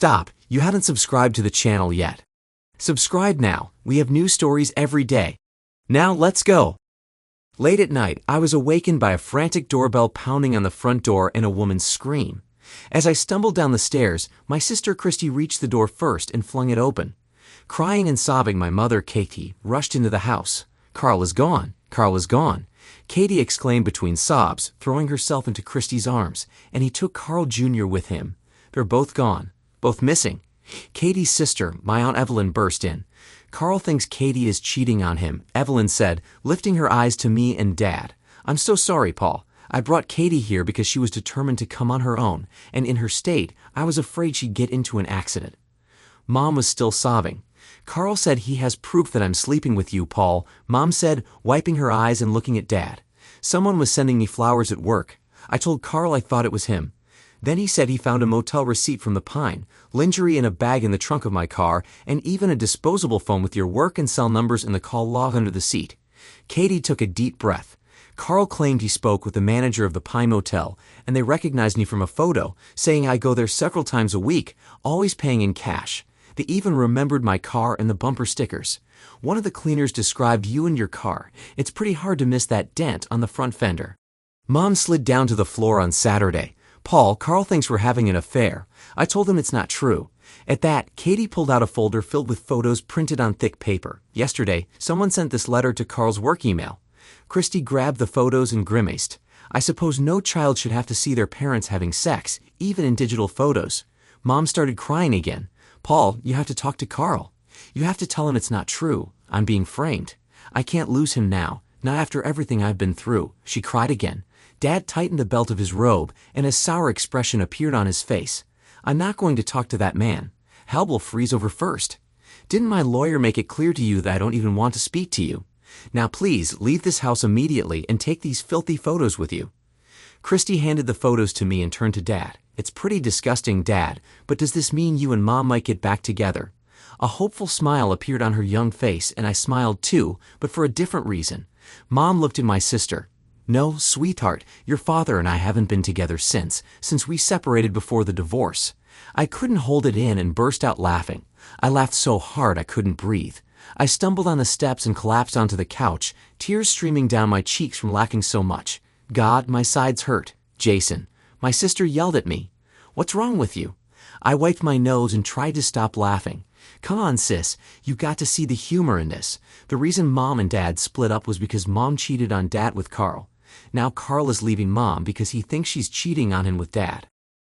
Stop, you haven't subscribed to the channel yet. Subscribe now, we have new stories every day. Now let's go. Late at night, I was awakened by a frantic doorbell pounding on the front door and a woman's scream. As I stumbled down the stairs, my sister Christy reached the door first and flung it open. Crying and sobbing, my mother, Katie, rushed into the house. "Carl is gone! Carl is gone!" Katie exclaimed between sobs, throwing herself into Christy's arms, and he took Carl Jr. with him. They're both gone. Both missing. Katie's sister, my Aunt Evelyn, burst in. "Carl thinks Katie is cheating on him," Evelyn said, lifting her eyes to me and Dad. "I'm so sorry, Paul. I brought Katie here because she was determined to come on her own, and in her state, I was afraid she'd get into an accident." Mom was still sobbing. "Carl said he has proof that I'm sleeping with you, Paul," Mom said, wiping her eyes and looking at Dad. "Someone was sending me flowers at work. I told Carl I thought it was him. Then he said he found a motel receipt from the Pine, lingerie in a bag in the trunk of my car, and even a disposable phone with your work and cell numbers in the call log under the seat." Katie took a deep breath. "Carl claimed he spoke with the manager of the Pine Motel, and they recognized me from a photo, saying I go there several times a week, always paying in cash. They even remembered my car and the bumper stickers. One of the cleaners described you and your car. It's pretty hard to miss that dent on the front fender." Mom slid down to the floor on Saturday. "Paul, Carl thinks we're having an affair. I told him it's not true." At that, Katie pulled out a folder filled with photos printed on thick paper. "Yesterday, someone sent this letter to Carl's work email." Christy grabbed the photos and grimaced. "I suppose no child should have to see their parents having sex, even in digital photos." Mom started crying again. "Paul, you have to talk to Carl. You have to tell him it's not true. I'm being framed. I can't lose him now, not after everything I've been through." She cried again. Dad tightened the belt of his robe, and a sour expression appeared on his face. "I'm not going to talk to that man. Hell will freeze over first. Didn't my lawyer make it clear to you that I don't even want to speak to you? Now please leave this house immediately and take these filthy photos with you." Christy handed the photos to me and turned to Dad. "It's pretty disgusting, Dad, but does this mean you and Mom might get back together?" A hopeful smile appeared on her young face, and I smiled too, but for a different reason. Mom looked at my sister. "No, sweetheart, your father and I haven't been together since we separated before the divorce." I couldn't hold it in and burst out laughing. I laughed so hard I couldn't breathe. I stumbled on the steps and collapsed onto the couch, tears streaming down my cheeks from laughing so much. "God, my sides hurt." "Jason." My sister yelled at me. "What's wrong with you?" I wiped my nose and tried to stop laughing. "Come on, sis, you got to see the humor in this. The reason Mom and Dad split up was because Mom cheated on Dad with Carl. Now Carl is leaving Mom because he thinks she's cheating on him with Dad."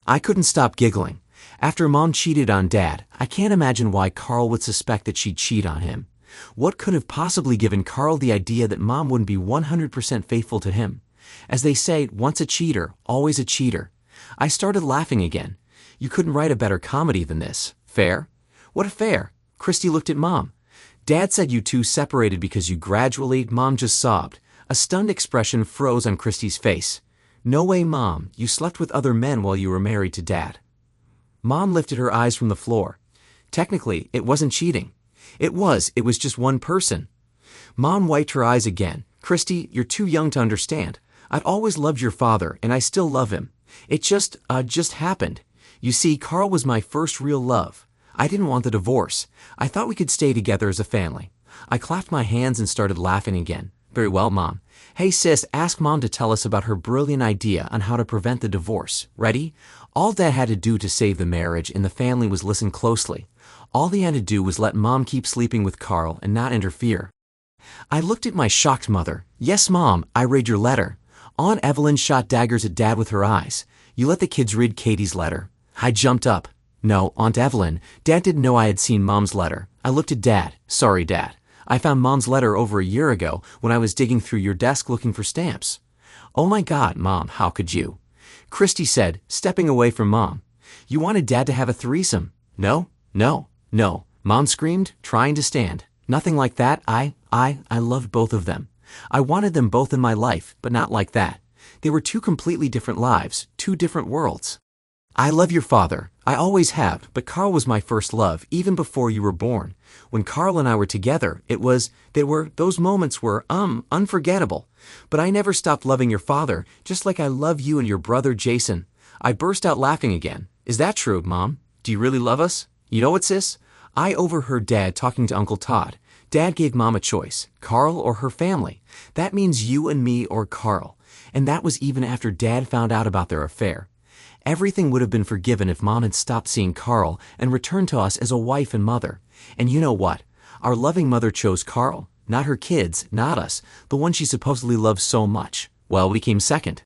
I couldn't stop giggling. After Mom cheated on Dad, I can't imagine why Carl would suspect that she'd cheat on him. What could have possibly given Carl the idea that Mom wouldn't be 100% faithful to him? As they say, once a cheater, always a cheater. I started laughing again. You couldn't write a better comedy than this. Fair? What affair? Christy looked at Mom. "Dad said you two separated because you gradually..." Mom just sobbed. A stunned expression froze on Christy's face. "No way, Mom. You slept with other men while you were married to Dad." Mom lifted her eyes from the floor. "Technically, it wasn't cheating. It was just one person." Mom wiped her eyes again. "Christy, you're too young to understand. I've always loved your father, and I still love him. It just happened. You see, Carl was my first real love. I didn't want the divorce. I thought we could stay together as a family." I clapped my hands and started laughing again. "Very well, Mom. Hey sis, ask Mom to tell us about her brilliant idea on how to prevent the divorce. Ready?" All Dad had to do to save the marriage and the family was listen closely. All he had to do was let Mom keep sleeping with Carl and not interfere. I looked at my shocked mother. "Yes, Mom, I read your letter." Aunt Evelyn shot daggers at Dad with her eyes. "You let the kids read Katie's letter." I jumped up. "No, Aunt Evelyn, Dad didn't know I had seen Mom's letter." I looked at Dad. "Sorry, Dad. I found Mom's letter over a year ago when I was digging through your desk looking for stamps." "Oh my God, Mom, how could you?" Christy said, stepping away from Mom. "You wanted Dad to have a threesome." "No, no, no," Mom screamed, trying to stand. "Nothing like that. I loved both of them. I wanted them both in my life, but not like that. They were two completely different lives, two different worlds. I love your father. I always have, but Carl was my first love, even before you were born. When Carl and I were together, those moments were, unforgettable. But I never stopped loving your father, just like I love you and your brother Jason." I burst out laughing again. "Is that true, Mom?" Do you really love us? You know what, sis? I overheard Dad talking to Uncle Todd. Dad gave Mom a choice, Carl or her family. That means you and me or Carl. And that was even after Dad found out about their affair. Everything would have been forgiven if Mom had stopped seeing Carl and returned to us as a wife and mother. And you know what? Our loving mother chose Carl, not her kids, not us, the one she supposedly loved so much. Well, we came second.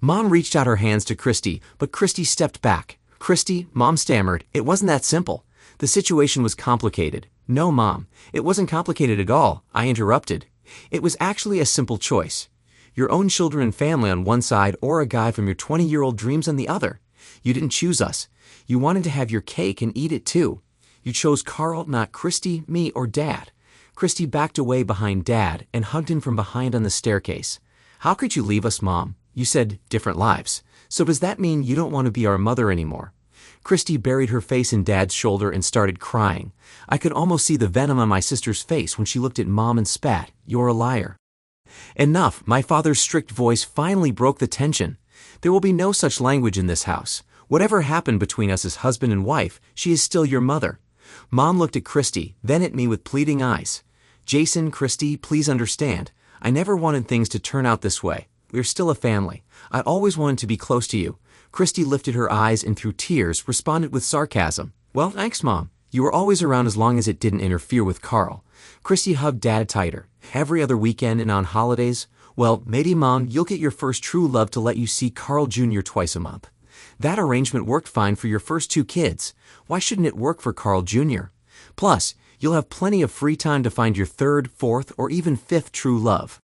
Mom reached out her hands to Christy, but Christy stepped back. Christy, Mom stammered, it wasn't that simple. The situation was complicated. No, Mom, it wasn't complicated at all, I interrupted. It was actually a simple choice. Your own children and family on one side or a guy from your 20-year-old dreams on the other. You didn't choose us. You wanted to have your cake and eat it too. You chose Carl, not Christy, me, or Dad. Christy backed away behind Dad and hugged him from behind on the staircase. How could you leave us, Mom? You said different lives. So does that mean you don't want to be our mother anymore? Christy buried her face in Dad's shoulder and started crying. I could almost see the venom on my sister's face when she looked at Mom and spat, "You're a liar." Enough, my father's strict voice finally broke the tension. There will be no such language in this house. Whatever happened between us as husband and wife, she is still your mother. Mom looked at Christy, then at me with pleading eyes. Jason, Christy, please understand. I never wanted things to turn out this way. We're still a family. I always wanted to be close to you. Christy lifted her eyes and through tears responded with sarcasm. Well, thanks, Mom. You were always around as long as it didn't interfere with Carl. Christy hugged Dad tighter. Every other weekend and on holidays? Well, maybe, Mom, you'll get your first true love to let you see Carl Jr. twice a month. That arrangement worked fine for your first two kids. Why shouldn't it work for Carl Jr.? Plus, you'll have plenty of free time to find your third, fourth, or even fifth true love.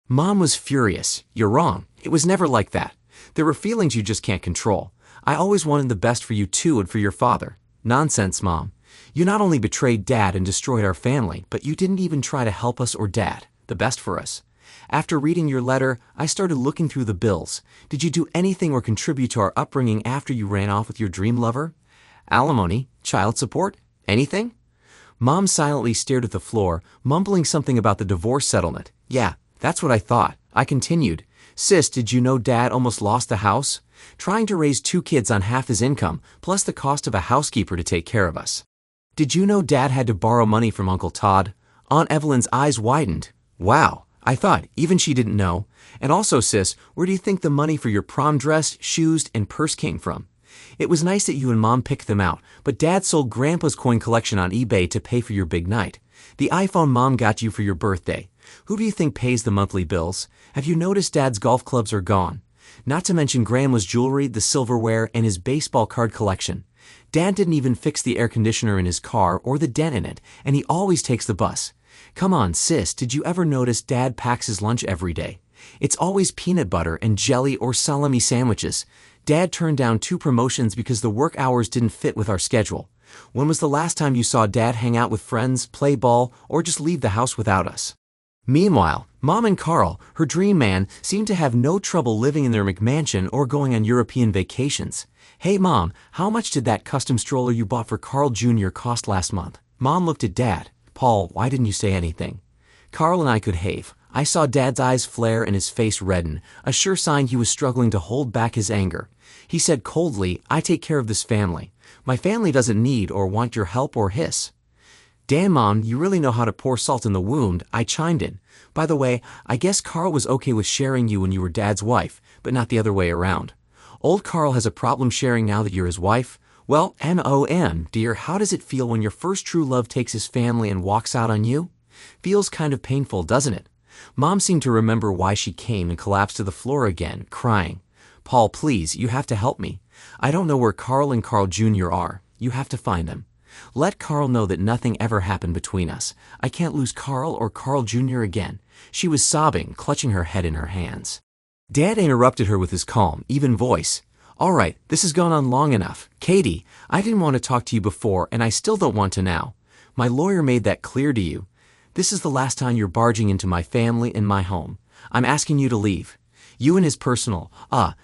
Mom was furious. You're wrong. It was never like that. There were feelings you just can't control. I always wanted the best for you too and for your father. Nonsense, Mom. You not only betrayed Dad and destroyed our family, but you didn't even try to help us or Dad. The best for us. After reading your letter, I started looking through the bills. Did you do anything or contribute to our upbringing after you ran off with your dream lover? Alimony? Child support? Anything? Mom silently stared at the floor, mumbling something about the divorce settlement. Yeah, that's what I thought. I continued. Sis, did you know Dad almost lost the house? Trying to raise two kids on half his income, plus the cost of a housekeeper to take care of us. Did you know Dad had to borrow money from Uncle Todd? Aunt Evelyn's eyes widened. Wow, I thought, even she didn't know. And also, sis, where do you think the money for your prom dress, shoes, and purse came from? It was nice that you and Mom picked them out, but Dad sold Grandpa's coin collection on eBay to pay for your big night. The iPhone Mom got you for your birthday. Who do you think pays the monthly bills? Have you noticed Dad's golf clubs are gone? Not to mention Grandma's jewelry, the silverware, and his baseball card collection. Dad didn't even fix the air conditioner in his car or the dent in it, and he always takes the bus. Come on, sis, did you ever notice Dad packs his lunch every day? It's always peanut butter and jelly or salami sandwiches. Dad turned down 2 promotions because the work hours didn't fit with our schedule. When was the last time you saw Dad hang out with friends, play ball, or just leave the house without us? Meanwhile, Mom and Carl, her dream man, seemed to have no trouble living in their McMansion or going on European vacations. Hey, Mom, how much did that custom stroller you bought for Carl Jr. cost last month? Mom looked at Dad. Paul, why didn't you say anything? Carl and I could have. I saw Dad's eyes flare and his face redden, a sure sign he was struggling to hold back his anger. He said coldly, I take care of this family. My family doesn't need or want your help or hiss. Damn, Mom, you really know how to pour salt in the wound, I chimed in. By the way, I guess Carl was okay with sharing you when you were Dad's wife, but not the other way around. Old Carl has a problem sharing now that you're his wife? Well, M.O.M., dear, how does it feel when your first true love takes his family and walks out on you? Feels kind of painful, doesn't it? Mom seemed to remember why she came and collapsed to the floor again, crying. Paul, please, you have to help me. I don't know where Carl and Carl Jr. are. You have to find them. Let Carl know that nothing ever happened between us. I can't lose Carl or Carl Jr. again. She was sobbing, clutching her head in her hands. Dad interrupted her with his calm, even voice. All right, this has gone on long enough. Katie, I didn't want to talk to you before, and I still don't want to now. My lawyer made that clear to you. This is the last time you're barging into my family and my home. I'm asking you to leave. You and his personal,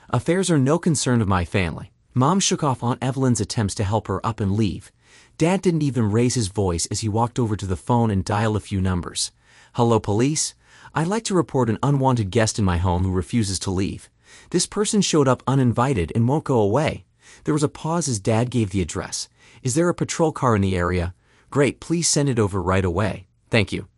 affairs are no concern of my family. Mom shook off Aunt Evelyn's attempts to help her up and leave. Dad didn't even raise his voice as he walked over to the phone and dialed a few numbers. Hello, police? I'd like to report an unwanted guest in my home who refuses to leave. This person showed up uninvited and won't go away. There was a pause as Dad gave the address. Is there a patrol car in the area? Great, please send it over right away. Thank you.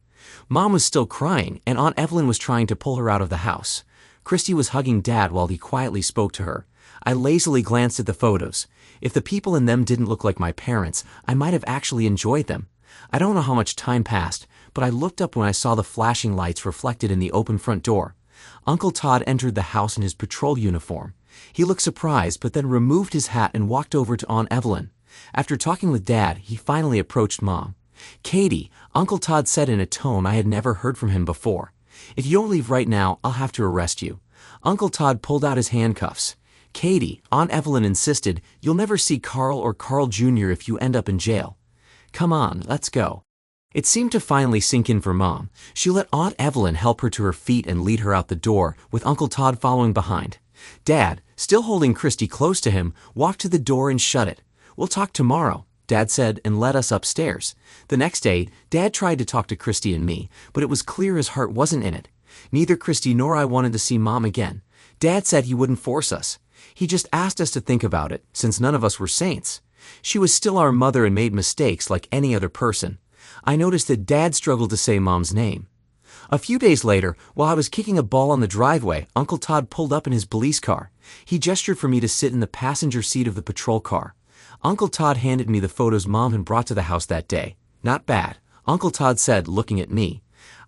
Mom was still crying, and Aunt Evelyn was trying to pull her out of the house. Christy was hugging Dad while he quietly spoke to her. I lazily glanced at the photos. If the people in them didn't look like my parents, I might have actually enjoyed them. I don't know how much time passed, but I looked up when I saw the flashing lights reflected in the open front door. Uncle Todd entered the house in his patrol uniform. He looked surprised, but then removed his hat and walked over to Aunt Evelyn. After talking with Dad, he finally approached Mom. "Katie," Uncle Todd said in a tone I had never heard from him before. "If you don't leave right now, I'll have to arrest you." Uncle Todd pulled out his handcuffs. "Katie," Aunt Evelyn insisted, "you'll never see Carl or Carl Jr. if you end up in jail. Come on, let's go." It seemed to finally sink in for Mom. She let Aunt Evelyn help her to her feet and lead her out the door, with Uncle Todd following behind. Dad, still holding Christy close to him, walked to the door and shut it. "We'll talk tomorrow," Dad said, and led us upstairs. The next day, Dad tried to talk to Christy and me, but it was clear his heart wasn't in it. Neither Christy nor I wanted to see Mom again. Dad said he wouldn't force us. He just asked us to think about it, since none of us were saints. She was still our mother and made mistakes like any other person. I noticed that Dad struggled to say Mom's name. A few days later, while I was kicking a ball on the driveway, Uncle Todd pulled up in his police car. He gestured for me to sit in the passenger seat of the patrol car. Uncle Todd handed me the photos Mom had brought to the house that day. "Not bad," Uncle Todd said, looking at me.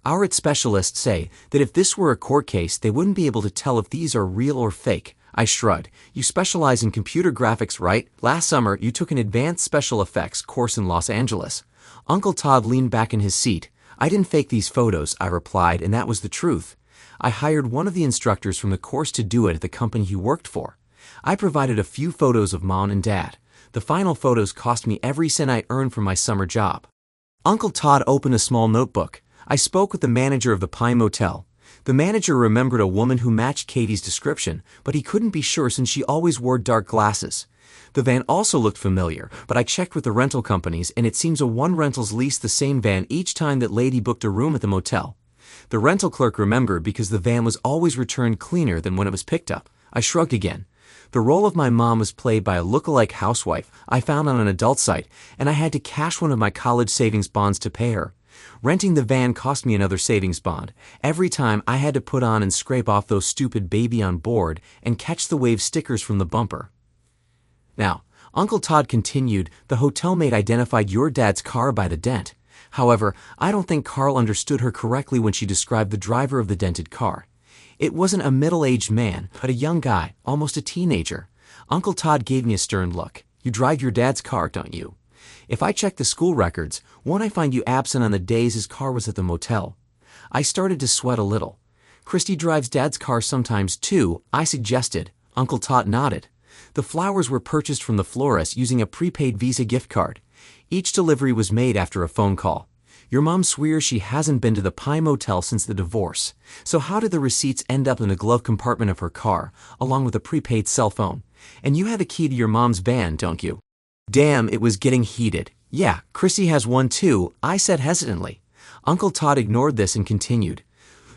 "Our specialists say that if this were a court case, they wouldn't be able to tell if these are real or fake." I shrugged. "You specialize in computer graphics, right? Last summer, you took an advanced special effects course in Los Angeles." Uncle Todd leaned back in his seat. "I didn't fake these photos," I replied, and that was the truth. I hired one of the instructors from the course to do it at the company he worked for. I provided a few photos of Mom and Dad. The final photos cost me every cent I earned from my summer job. Uncle Todd opened a small notebook. I spoke with the manager of the Pine Motel. The manager remembered a woman who matched Katie's description, but he couldn't be sure since she always wore dark glasses. The van also looked familiar, but I checked with the rental companies, and it seems one rentals leased the same van each time that lady booked a room at the motel. The rental clerk remembered because the van was always returned cleaner than when it was picked up. I shrugged again. The role of my mom was played by a look-alike housewife I found on an adult site, and I had to cash one of my college savings bonds to pay her. Renting the van cost me another savings bond. Every time I had to put on and scrape off those stupid baby on board and catch the wave stickers from the bumper. Now, Uncle Todd continued, "The hotel maid identified your dad's car by the dent. However, I don't think Carl understood her correctly when she described the driver of the dented car. It wasn't a middle-aged man, but a young guy, almost a teenager." Uncle Todd gave me a stern look. "You drive your dad's car, don't you? If I check the school records, won't I find you absent on the days his car was at the motel?" I started to sweat a little. "Christy drives Dad's car sometimes too," I suggested. Uncle Todd nodded. The flowers were purchased from the florist using a prepaid Visa gift card. Each delivery was made after a phone call. "Your mom swears she hasn't been to the Pine Motel since the divorce. So how did the receipts end up in the glove compartment of her car, along with a prepaid cell phone? And you have a key to your mom's van, don't you?" Damn, it was getting heated. "Yeah, Chrissy has one too," I said hesitantly. Uncle Todd ignored this and continued.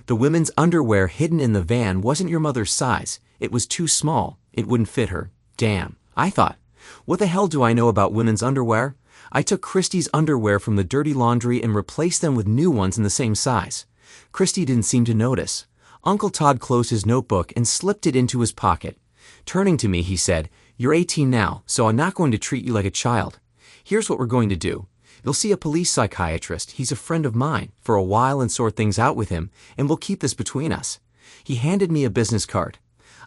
"The women's underwear hidden in the van wasn't your mother's size. It was too small. It wouldn't fit her." Damn, I thought. What the hell do I know about women's underwear? I took Christy's underwear from the dirty laundry and replaced them with new ones in the same size. Christy didn't seem to notice. Uncle Todd closed his notebook and slipped it into his pocket. Turning to me, he said, "You're 18 now, so I'm not going to treat you like a child. Here's what we're going to do. You'll see a police psychiatrist, he's a friend of mine, for a while and sort things out with him, and we'll keep this between us." He handed me a business card.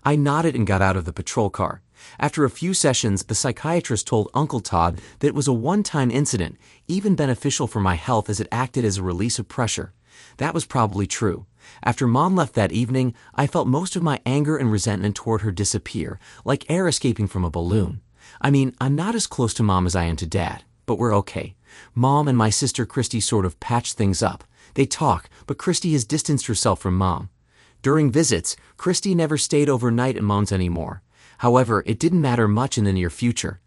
I nodded and got out of the patrol car. After a few sessions, the psychiatrist told Uncle Todd that it was a one-time incident, even beneficial for my health as it acted as a release of pressure. That was probably true. After Mom left that evening, I felt most of my anger and resentment toward her disappear, like air escaping from a balloon. I mean, I'm not as close to Mom as I am to Dad, but we're okay. Mom and my sister Christy sort of patched things up. They talk, but Christy has distanced herself from Mom. During visits, Christy never stayed overnight at Mom's anymore. However, it didn't matter much in the near future.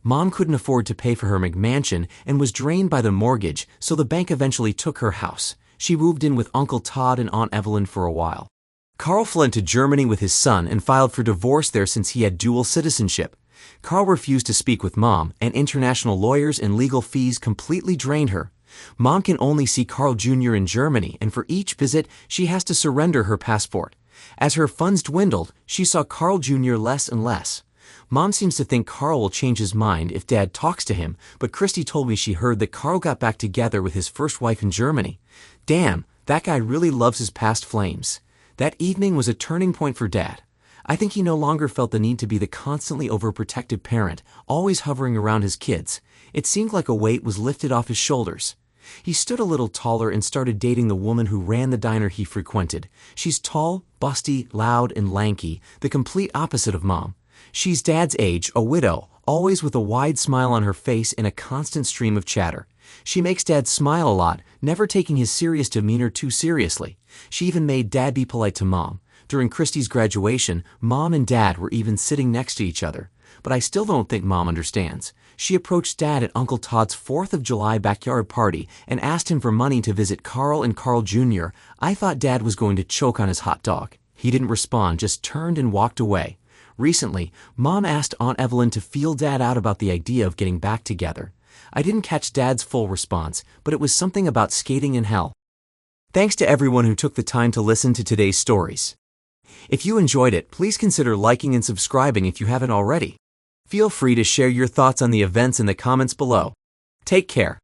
Mom couldn't afford to pay for her McMansion and was drained by the mortgage, so the bank eventually took her house. She moved in with Uncle Todd and Aunt Evelyn for a while. Carl fled to Germany with his son and filed for divorce there since he had dual citizenship. Carl refused to speak with Mom, and international lawyers and legal fees completely drained her. Mom can only see Carl Jr. in Germany, and for each visit, she has to surrender her passport. As her funds dwindled, she saw Carl Jr. less and less. Mom seems to think Carl will change his mind if Dad talks to him, but Christy told me she heard that Carl got back together with his first wife in Germany. Damn, that guy really loves his past flames. That evening was a turning point for Dad. I think he no longer felt the need to be the constantly overprotective parent, always hovering around his kids. It seemed like a weight was lifted off his shoulders. He stood a little taller and started dating the woman who ran the diner he frequented. She's tall, busty, loud, and lanky, the complete opposite of Mom. She's Dad's age, a widow, always with a wide smile on her face and a constant stream of chatter. She makes Dad smile a lot, never taking his serious demeanor too seriously. She even made Dad be polite to Mom. During Christy's graduation, Mom and Dad were even sitting next to each other. But I still don't think Mom understands. She approached Dad at Uncle Todd's 4th of July backyard party and asked him for money to visit Carl and Carl Jr. I thought Dad was going to choke on his hot dog. He didn't respond, just turned and walked away. Recently, Mom asked Aunt Evelyn to feel Dad out about the idea of getting back together. I didn't catch Dad's full response, but it was something about skating in hell. Thanks to everyone who took the time to listen to today's stories. If you enjoyed it, please consider liking and subscribing if you haven't already. Feel free to share your thoughts on the events in the comments below. Take care.